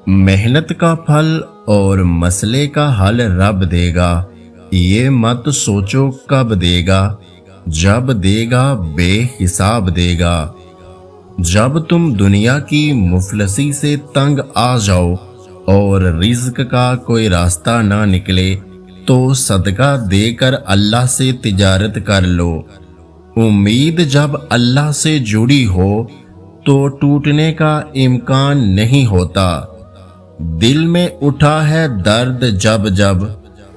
मेहनत का फल और मसले का हल रब देगा, ये मत सोचो कब देगा, जब देगा बेहिसाब देगा। जब तुम दुनिया की मुफलसी से तंग आ जाओ और रिज़्क का कोई रास्ता ना निकले तो सदका देकर अल्लाह से तिजारत कर लो। उम्मीद जब अल्लाह से जुड़ी हो तो टूटने का इम्कान नहीं होता। दिल में उठा है दर्द जब जब,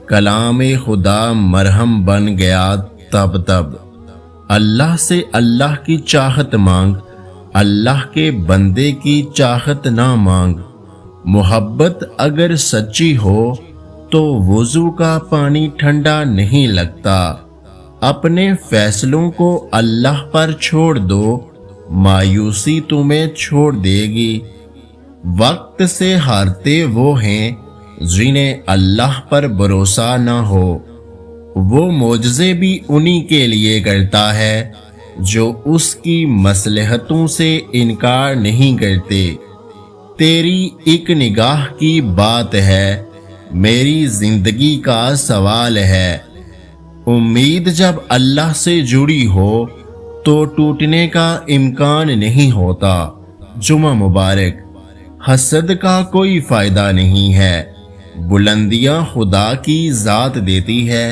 कलामे खुदा मरहम बन गया तब तब। अल्लाह से अल्लाह की चाहत मांग, अल्लाह के बंदे की चाहत ना मांग। मोहब्बत अगर सच्ची हो तो वुज़ू का पानी ठंडा नहीं लगता। अपने फैसलों को अल्लाह पर छोड़ दो, मायूसी तुम्हें छोड़ देगी। वक्त से हारते वो हैं जिन्हें अल्लाह पर भरोसा ना हो। वो मोजज़े भी उन्हीं के लिए करता है जो उसकी मसलहतों से इनकार नहीं करते। तेरी एक निगाह की बात है, मेरी जिंदगी का सवाल है। उम्मीद जब अल्लाह से जुड़ी हो तो टूटने का इम्कान नहीं होता। जुमा मुबारक। हसद का कोई फायदा नहीं है, बुलंदियां खुदा की जात देती है।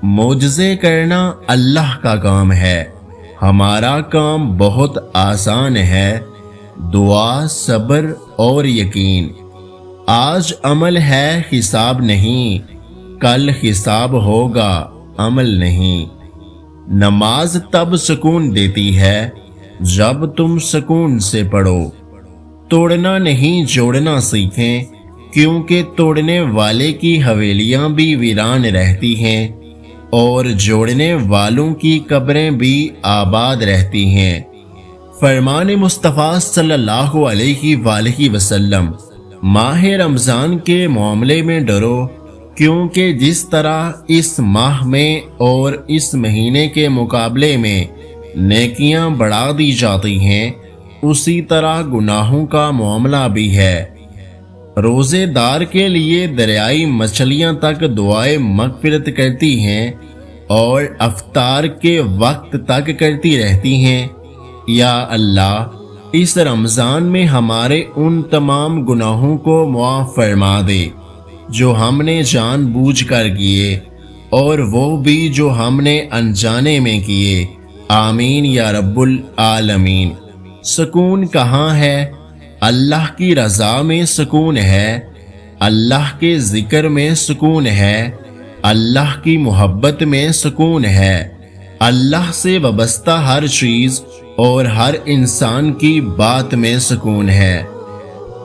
मोजज़े करना अल्लाह का काम है, हमारा काम बहुत आसान है। दुआ, सब्र और यकीन। आज अमल है हिसाब नहीं, कल हिसाब होगा अमल नहीं। नमाज तब सुकून देती है जब तुम सुकून से पढ़ो। तोड़ना नहीं जोड़ना सीखें, क्योंकि तोड़ने वाले की हवेलियां भी वीरान रहती हैं और जोड़ने वालों की कब्रें भी आबाद रहती हैं। फरमान मुस्तफ़ा सल्लल्लाहु अलैहि वसल्लम, माह रमज़ान के मामले में डरो, क्योंकि जिस तरह इस माह में और इस महीने के मुकाबले में नेकियां बढ़ा दी जाती हैं, उसी तरह गुनाहों का मामला भी है। रोज़ेदार के लिए दरियाई मछलियां तक दुआए मग़फ़िरत करती हैं और अफ्तार के वक्त तक करती रहती हैं। या अल्लाह, इस रमज़ान में हमारे उन तमाम गुनाहों को मुआफ़ फरमा दे जो हमने जानबूझकर किए और वो भी जो हमने अनजाने में किए। आमीन या रब्बुल आलमीन। सुकून कहाँ है? अल्लाह की रज़ा में सुकून है, अल्लाह के ज़िक्र में सुकून है, अल्लाह की मोहब्बत में सुकून है। अल्लाह से वाबस्ता हर चीज़ और हर इंसान की बात में सुकून है।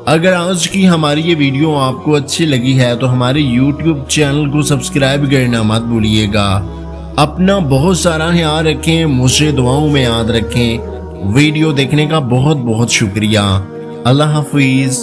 अगर आज की हमारी ये वीडियो आपको अच्छी लगी है तो हमारे YouTube चैनल को सब्सक्राइब करना मत भूलिएगा। अपना बहुत सारा ख्याल रखें, मुझे दुआओं में याद रखें। वीडियो देखने का बहुत बहुत शुक्रिया। अल्लाह हाफिज़।